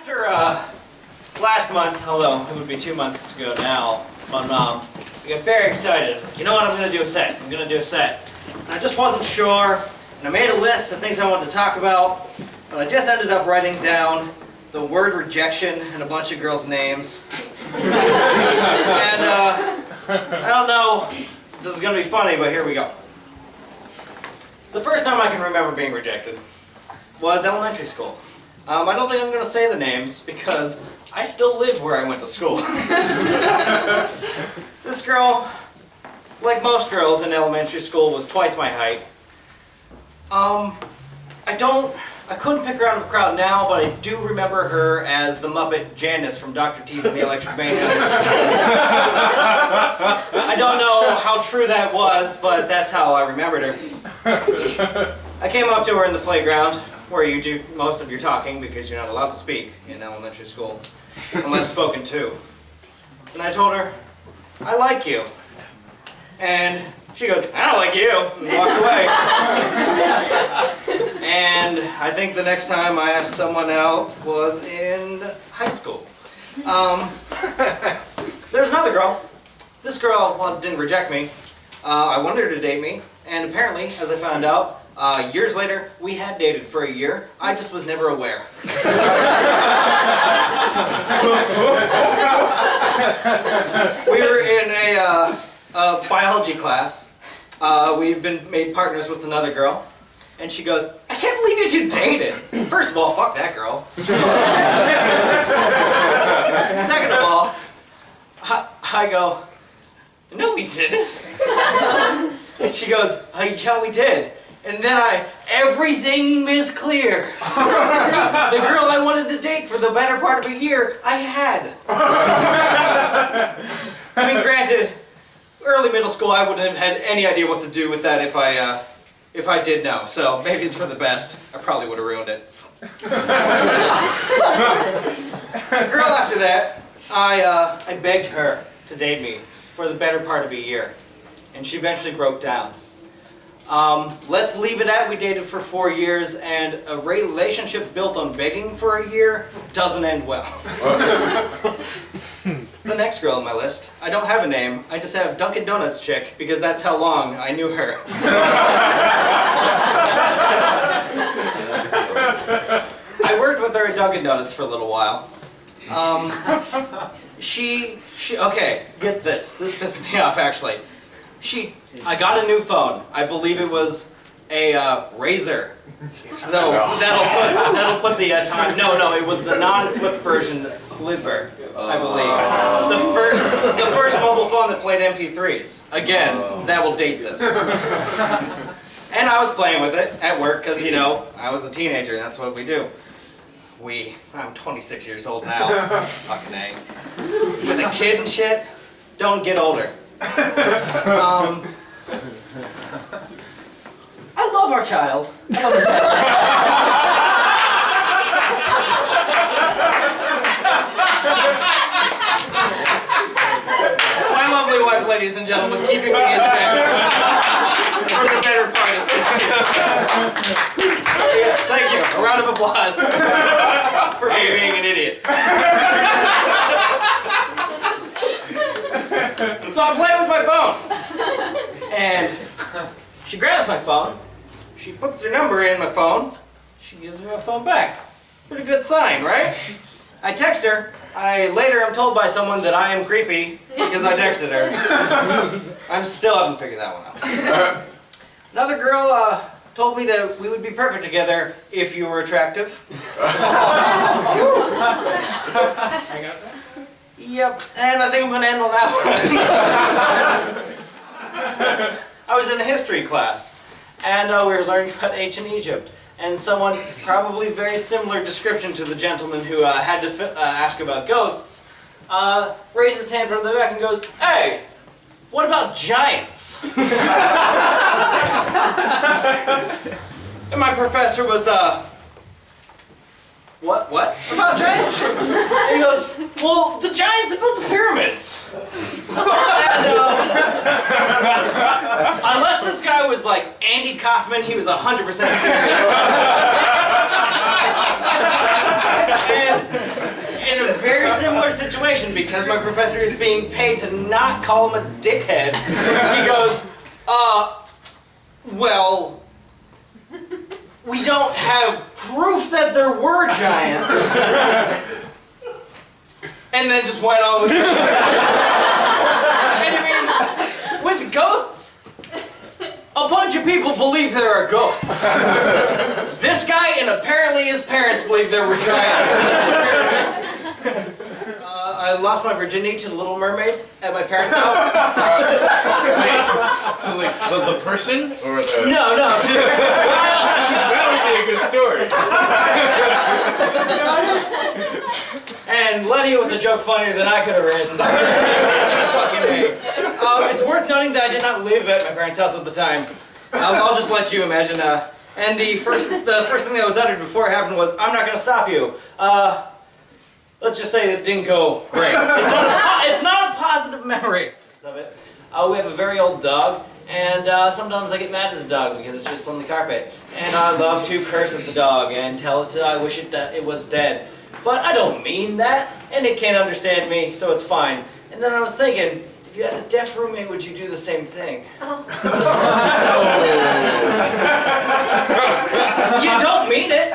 After last month, although it would be 2 months ago now, I got very excited. You know what, I'm going to do a set. I'm going to do a set. And I just wasn't sure, and I made a list of things I wanted to talk about, but I just ended up writing down the word rejection and a bunch of girls' names. And I don't know if this is going to be funny, but here we go. The first time I can remember being rejected was elementary school. I don't think I'm going to say the names because I still live where I went to school. This girl, like most girls in elementary school, was twice my height. I couldn't pick her out of a crowd now, but I do remember her as the Muppet Janice from Dr. Teeth and the Electric Mayhem. I don't know how true that was, but that's how I remembered her. I came up to her in the playground, where you do most of your talking because you're not allowed to speak in elementary school, unless spoken to. And I told her, I like you. And she goes, I don't like you, and walked away. And I think the next time I asked someone out was in high school. There's another girl. This girl, well, didn't reject me. I wanted her to date me, and apparently, as I found out, years later, we had dated for a year. I just was never aware. We were in a biology class. We've been made partners with another girl. And she goes, I can't believe you two dated. First of all, fuck that girl. Second of all, I go, no we didn't. And she goes, yeah we did. And then everything is clear. The girl I wanted to date for the better part of a year, I had. I mean, granted, early middle school, I wouldn't have had any idea what to do with that if I did know. So maybe it's for the best. I probably would have ruined it. The girl after that, I begged her to date me for the better part of a year. And she eventually broke down. Let's leave it at we dated for 4 years, and a relationship built on begging for a year doesn't end well. The next girl on my list, I don't have a name, I just have Dunkin' Donuts chick, because that's how long I knew her. I worked with her at Dunkin' Donuts for a little while. Okay, get this. This pissed me off, actually. I got a new phone. I believe it was a Razr. So that'll put the time. No, it was the non-flip version, the Sliver, I believe. The first mobile phone that played MP3s. Again, that will date this. And I was playing with it at work because, you know, I was a teenager and that's what we do. I'm 26 years old now. Fucking A. With a kid and shit, don't get older. I love our child. I love my lovely wife, ladies and gentlemen, keeping me in check for the better part of 6 years. Yes, thank you. A round of applause for me being an idiot. So I'm playing with my phone, and she grabs my phone, she puts her number in my phone, she gives me my phone back. Pretty good sign, right? I text her. Later I'm told by someone that I am creepy because I texted her. I still haven't figured that one out. Another girl told me that we would be perfect together if you were attractive. I got that. Yep, and I think I'm going to end on that one. I was in a history class, and we were learning about ancient Egypt, and someone, probably very similar description to the gentleman who had to ask about ghosts, raised his hand from the back and goes, hey, what about giants? And my professor was, What about giants? And he goes, well, the giants that built the pyramids. And, unless this guy was like Andy Kaufman, he was 100% serious. And because my professor is being paid to not call him a dickhead, he goes, well, we don't have proof that there were giants. And then just went on with it. And I mean, with ghosts, a bunch of people believe there are ghosts. This guy and apparently his parents believe there were giants. I lost my virginity to the Little Mermaid at my parents' house. Wait, so the person or the? No. That would be a good story. And Lenny with a joke funnier than I could have written. Fucking A. It's worth noting that I did not live at my parents' house at the time. I'll just let you imagine. And the first thing that was uttered before it happened was, "I'm not going to stop you." Let's just say that it didn't go great. It's not a positive memory of it. We have a very old dog, and sometimes I get mad at the dog because it shits on the carpet. And I love to curse at the dog and tell it I wish it was dead. But I don't mean that, and it can't understand me, so it's fine. And then I was thinking, if you had a deaf roommate, would you do the same thing? Oh. You don't mean it.